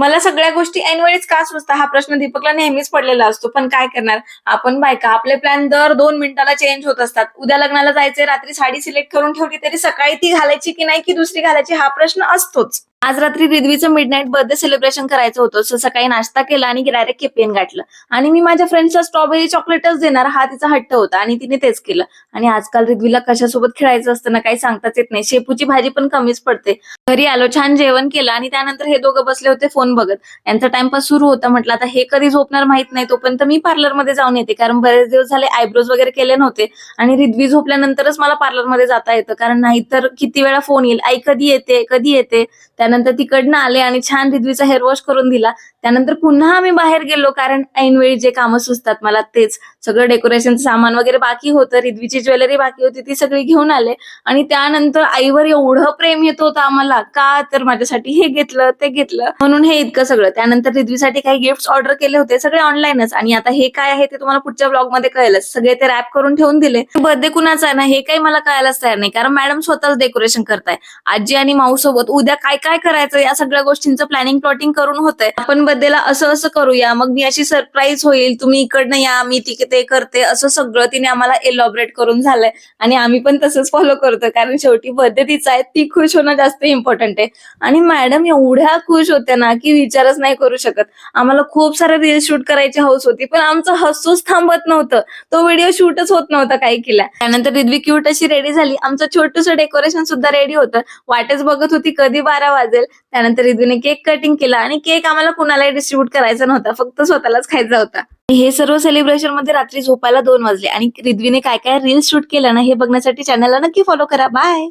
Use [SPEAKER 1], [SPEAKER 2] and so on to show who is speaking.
[SPEAKER 1] मला सगळ्या गोष्टी ऐनवेळीच का सुचतात हा प्रश्न दीपकला नेहमीच पडलेला असतो. पण काय करणार आपण बायका, आपले प्लॅन दर 2 मिनिटाला चेंज होत असतात. उद्या लग्नाला जायचंय, रात्री साडी सिलेक्ट करून ठेवली तरी सकाळी ती घालायची की नाही की दुसरी घालायची हा प्रश्न असतोच. आज रात्री रिद्वीचं मिडनाईट बर्थडे सेलिब्रेशन करायचं होतं. सकाळी नाश्ता केला आणि डायरेक्ट केपीएन गाठलं आणि मी माझ्या फ्रेंड्सला स्ट्रॉबेरी चॉकलेटच देणार हा तिचा हट्ट होता आणि तिने तेच केलं. आणि आजकाल रिद्वीला कशासोबत खेळायचं असतं ना काही सांगताच येत नाही. शेपूची भाजी पण कमीच पडते. घरी आलो, छान जेवण केलं आणि त्यानंतर हे दोघं बसले होते फोन बघत. यांचा टाइमपास सुरू होता. म्हटलं आता हे कधी झोपणार माहित नाही, तोपर्यंत मी पार्लरमध्ये जाऊन येते, कारण बरेच दिवस झाले आयब्रोज वगैरे केले नव्हते आणि रिद्वी झोपल्यानंतरच मला पार्लरमध्ये जाता येतं, कारण नाहीतर किती वेळा फोन येईल, आई कधी येते कधी येते. त्यानंतर तिकडनं आले आणि छान रिद्वीचा हेअर वॉश करून दिला. त्यानंतर पुन्हा आम्ही बाहेर गेलो, कारण ऐनवेळी जे कामं सुचतात मला तेच. सगळं डेकोरेशनचं सामान वगैरे बाकी होतं, रिद्वीची ज्वेलरी बाकी होती, ती सगळी घेऊन आले. आणि त्यानंतर आईवर एवढं प्रेम येत होतं आम्हाला, का तर माझ्यासाठी हे घेतलं ते घेतलं म्हणून हे इतकं सगळं. त्यानंतर रिद्वीसाठी काही गिफ्ट्स ऑर्डर केले होते, सगळे ऑनलाईनच. आणि आता हे काय आहे ते तुम्हाला पुढच्या ब्लॉग मध्ये कळेलच. सगळे ते रॅप करून ठेवून दिले. बर्थडे कुणाचा आहे ना हे काही मला कळायलाच तयार नाही, कारण मॅडम स्वतःच डेकोरेशन करताय. आजी आणि माऊ सोबत उद्या काय काय करायचं या सगळ्या गोष्टींचं प्लॅनिंग प्लॉटिंग करून होतंय. आपण बर्थडेला असं असं करूया, मग मी अशी सरप्राईज होईल, तुम्ही इकडनं या, मी ते करते, असं सगळं तिने आम्हाला एलॉबरेट करून झालंय. आणि आम्ही पण तसंच फॉलो करतो, कारण शेवटी बर्थडे तिचा आहे, ती खुश होणं जास्त इम्पॉर्टंट आहे. आणि मॅडम एवढ्या खुश होत्या ना की विचारच नाही करू शकत. आम्हाला खूप सारे रील शूट करायची हौस होती, पण आमचं हसूच थांबत नव्हतं. तो व्हिडिओ शूटच होत नव्हता काही केला. त्यानंतर रिद्वी क्यूट अशी रेडी झाली. आमचं छोटंसं डेकोरेशन सुद्धा रेडी होतं. वाटच बघत होती कधी 12 वाजेल. त्यानंतर रिद्वीने केक कटिंग केला आणि केक आम्हाला कुणालाही डिस्ट्रीब्यूट करायचा नव्हता, फक्त स्वतःलाच खायचा होता. हे सर्व सेलिब्रेशन मध्ये रात्री झोपायला 2 वाजले आणि रिद्वीने काय काय रील्स शूट केलं ना हे बघण्यासाठी चॅनलला नक्की फॉलो करा. बाय.